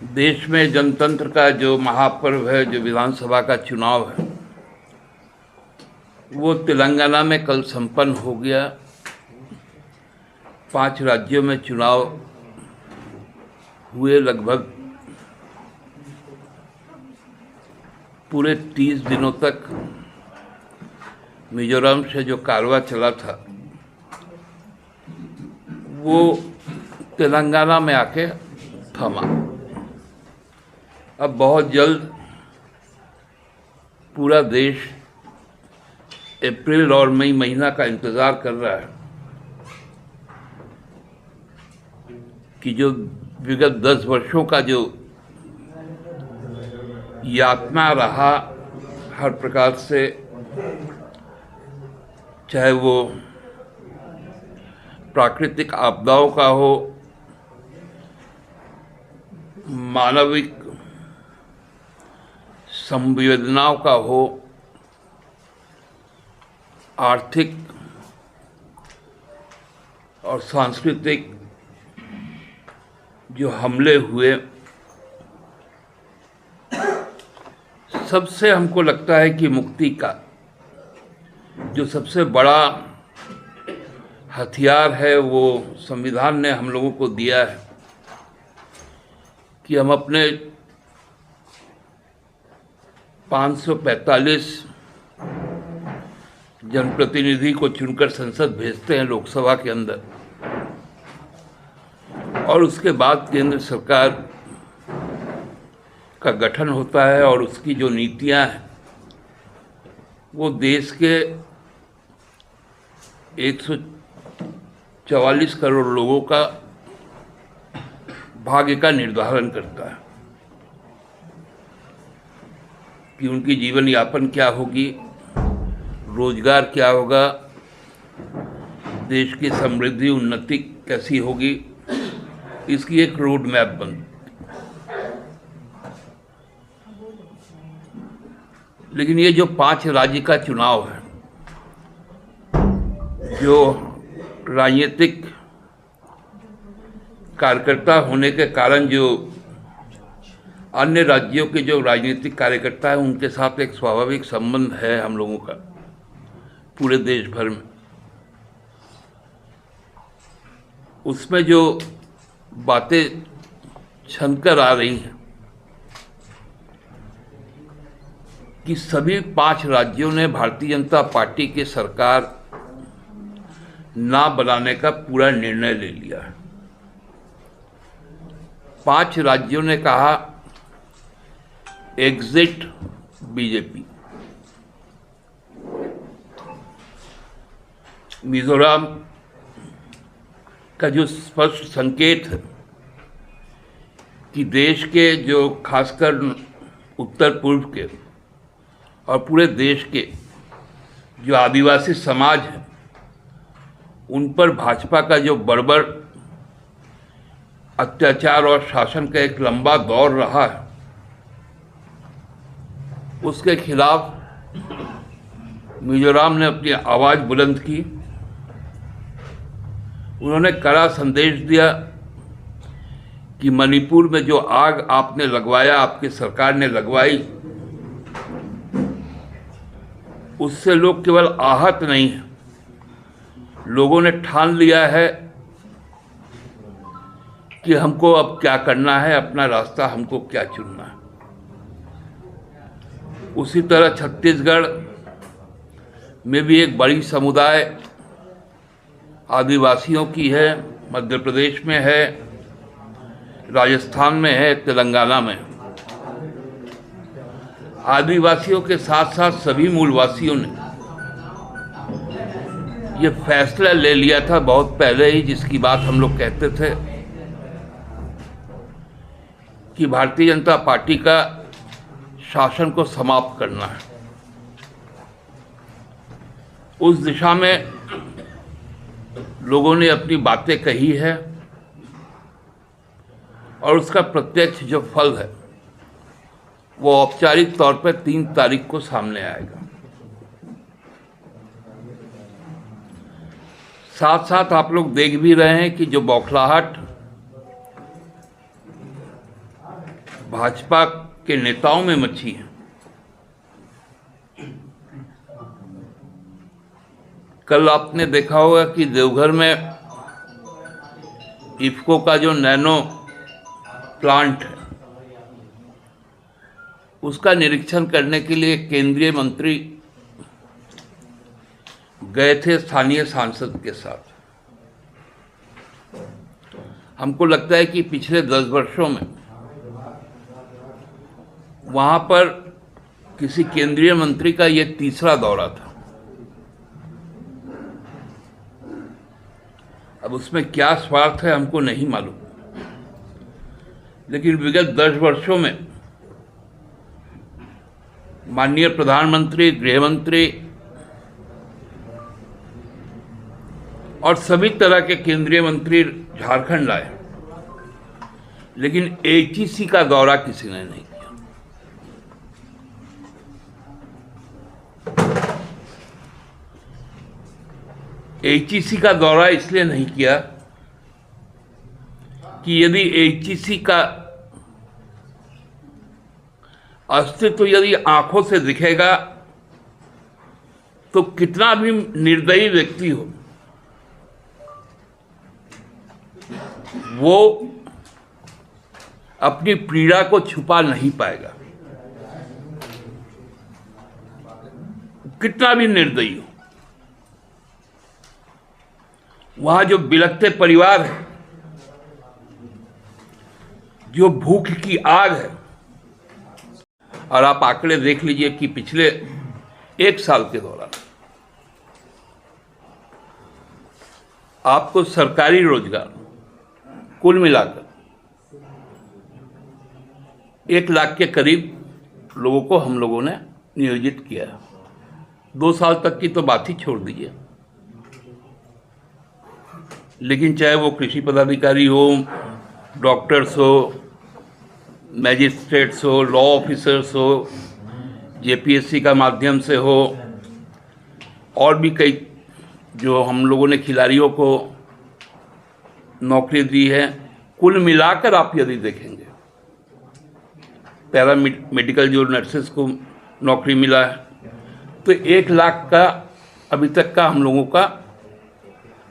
देश में जनतंत्र का जो महापर्व है, जो विधानसभा का चुनाव है, वो तेलंगाना में कल संपन्न हो गया। 5 राज्यों में चुनाव हुए। लगभग पूरे 30 दिनों तक मिजोरम से जो कारवां चला था वो तेलंगाना में आके थमा। अब बहुत जल्द पूरा देश अप्रैल और मई महीना का इंतज़ार कर रहा है कि जो विगत 10 वर्षों का जो यातना रहा, हर प्रकार से, चाहे वो प्राकृतिक आपदाओं का हो, मानविक संवेदनाओं का हो, आर्थिक और सांस्कृतिक जो हमले हुए, सबसे हमको लगता है कि मुक्ति का जो सबसे बड़ा हथियार है वो संविधान ने हम लोगों को दिया है कि हम अपने 545 जनप्रतिनिधि को चुनकर संसद भेजते हैं लोकसभा के अंदर, और उसके बाद केंद्र सरकार का गठन होता है और उसकी जो नीतियां हैं वो देश के 144 करोड़ लोगों का भाग्य का निर्धारण करता है कि उनकी जीवन यापन क्या होगी, रोजगार क्या होगा, देश की समृद्धि उन्नति कैसी होगी, इसकी एक रोड मैप बन। लेकिन ये जो 5 राज्य का चुनाव है, जो राजनीतिक कार्यकर्ता होने के कारण जो अन्य राज्यों के जो राजनीतिक कार्यकर्ता हैं उनके साथ एक स्वाभाविक संबंध है हम लोगों का पूरे देश भर में, उसमें जो बातें छनकर आ रही हैं कि सभी 5 राज्यों ने भारतीय जनता पार्टी की सरकार ना बनाने का पूरा निर्णय ले लिया है। 5 राज्यों ने कहा एग्जिट बीजेपी। मिजोरम का जो स्पष्ट संकेत है कि देश के जो खासकर उत्तर पूर्व के और पूरे देश के जो आदिवासी समाज है उन पर भाजपा का जो बर्बर अत्याचार और शासन का एक लंबा दौर रहा है, उसके खिलाफ मिजोरम ने अपनी आवाज़ बुलंद की। उन्होंने कड़ा संदेश दिया कि मणिपुर में जो आग आपने लगवाया, आपकी सरकार ने लगवाई, उससे लोग केवल आहत नहीं हैं, लोगों ने ठान लिया है कि हमको अब क्या करना है, अपना रास्ता हमको क्या चुनना है। उसी तरह छत्तीसगढ़ में भी एक बड़ी समुदाय आदिवासियों की है, मध्य प्रदेश में है, राजस्थान में है, तेलंगाना में। आदिवासियों के साथ साथ सभी मूलवासियों ने ये फैसला ले लिया था बहुत पहले ही, जिसकी बात हम लोग कहते थे कि भारतीय जनता पार्टी का शासन को समाप्त करना है। उस दिशा में लोगों ने अपनी बातें कही है और उसका प्रत्यक्ष जो फल है वो औपचारिक तौर पर 3 तारीख को सामने आएगा। साथ साथ आप लोग देख भी रहे हैं कि जो बौखलाहट भाजपा के नेताओं में मची है। कल आपने देखा होगा कि देवघर में इफ्को का जो नैनो प्लांट है उसका निरीक्षण करने के लिए केंद्रीय मंत्री गए थे स्थानीय सांसद के साथ। हमको लगता है कि पिछले 10 वर्षों में वहां पर किसी केंद्रीय मंत्री का यह तीसरा दौरा था। अब उसमें क्या स्वार्थ है हमको नहीं मालूम, लेकिन विगत 10 वर्षों में माननीय प्रधानमंत्री, गृहमंत्री और सभी तरह के केंद्रीय मंत्री झारखंड आए, लेकिन एचईसी का दौरा किसी ने नहीं किया। एचईसी का दौरा इसलिए नहीं किया कि यदि एचईसी का अस्तित्व यदि आंखों से दिखेगा तो कितना भी निर्दयी व्यक्ति हो वो अपनी पीड़ा को छुपा नहीं पाएगा, कितना भी निर्दयी हो। वहां जो बिलखते परिवार है, जो भूख की आग है, और आप आंकड़े देख लीजिए कि पिछले 1 साल के दौरान आपको सरकारी रोजगार कुल मिलाकर 1 लाख के करीब लोगों को हम लोगों ने नियोजित किया है। 2 साल तक की तो बात ही छोड़ दीजिए, लेकिन चाहे वो कृषि पदाधिकारी हो, डॉक्टर्स हो, मैजिस्ट्रेट्स हो, लॉ ऑफिसर्स हो, जेपीएससी का माध्यम से हो, और भी कई जो हम लोगों ने खिलाड़ियों को नौकरी दी है, कुल मिलाकर आप यदि देखेंगे, पैरा मेडिकल जो नर्सेस को नौकरी मिला है, तो 1 लाख का अभी तक का हम लोगों का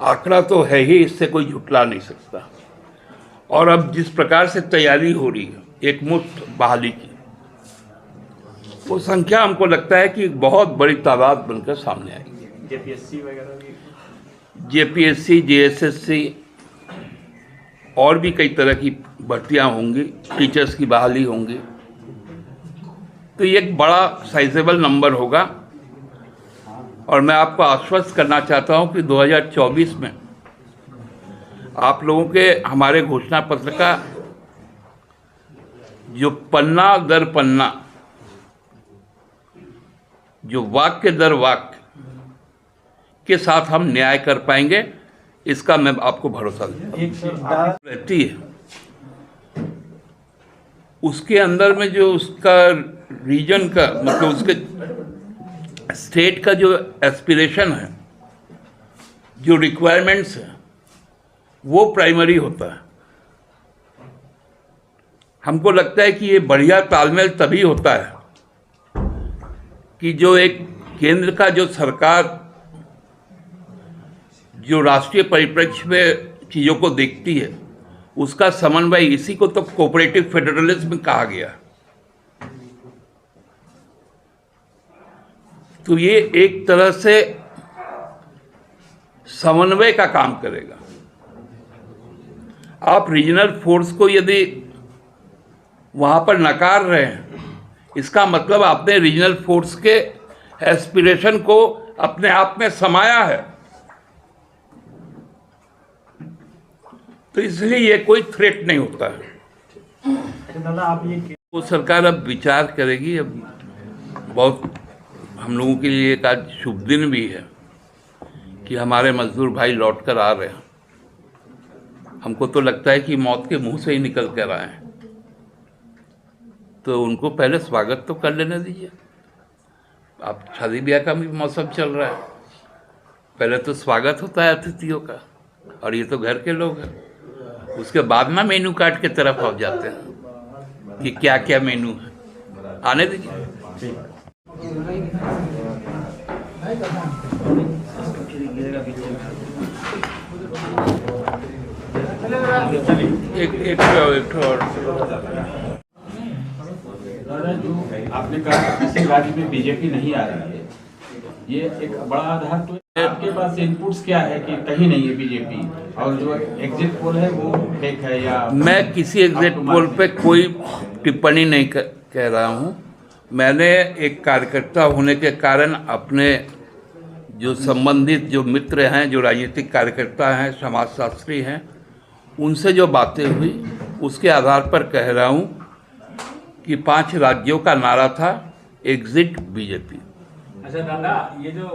आंकड़ा तो है ही, इससे कोई झुटला नहीं सकता। और अब जिस प्रकार से तैयारी हो रही है एक मुफ्त बहाली की, वो संख्या हमको लगता है कि बहुत बड़ी तादाद बनकर सामने आएगी। जेपीएससी वगैरह भी, जेपीएससी, जेएसएससी और भी कई तरह की भर्तियां होंगी, टीचर्स की बहाली होंगी, तो ये एक बड़ा साइजेबल नंबर होगा। और मैं आपको आश्वस्त करना चाहता हूं कि 2024 में आप लोगों के हमारे घोषणा पत्र का जो पन्ना दर पन्ना, जो वाक्य दर वाक्य के साथ हम न्याय कर पाएंगे, इसका मैं आपको भरोसा देता हूं। रहती है उसके अंदर में जो उसका रीजन का मतलब उसके स्टेट का जो एस्पिरेशन है, जो रिक्वायरमेंट्स है, वो प्राइमरी होता है। हमको लगता है कि ये बढ़िया तालमेल तभी होता है कि जो एक केंद्र का जो सरकार जो राष्ट्रीय परिप्रेक्ष्य में चीज़ों को देखती है, उसका समन्वय, इसी को तो कोऑपरेटिव फेडरलिज्म कहा गया। तो ये एक तरह से समन्वय का काम करेगा। आप रीजनल फोर्स को यदि वहां पर नकार रहे हैं, इसका मतलब आपने रीजनल फोर्स के एस्पिरेशन को अपने आप में समाया है। तो इसलिए ये कोई थ्रेट नहीं होता है। वो सरकार अब विचार करेगी। अब बहुत हम लोगों के लिए एक आज शुभ दिन भी है कि हमारे मजदूर भाई लौट कर आ रहे हैं। हमको तो लगता है कि मौत के मुंह से ही निकल कर आए हैं, तो उनको पहले स्वागत तो कर लेने दीजिए। अब शादी ब्याह का भी मौसम चल रहा है, पहले तो स्वागत होता है अतिथियों का, और ये तो घर के लोग हैं। उसके बाद ना मेनू कार्ड की तरफ आप जाते हैं। कि क्या क्या मेनू है। आने दीजिए। एक और आपने कहा किसी राज्य में बीजेपी नहीं आ रही है, ये एक बड़ा आधार तो है। आपके पास इनपुट्स क्या है कि कहीं नहीं है बीजेपी, और जो एग्जिट पोल है वो फेक है, या मैं किसी एग्जिट पोल पे कोई टिप्पणी नहीं कह रहा हूँ। मैंने एक कार्यकर्ता होने के कारण अपने जो संबंधित जो मित्र हैं, जो राजनीतिक कार्यकर्ता हैं, समाजशास्त्री हैं, उनसे जो बातें हुई उसके आधार पर कह रहा हूँ कि 5 राज्यों का नारा था एग्जिट बीजेपी। अच्छा दादा, ये जो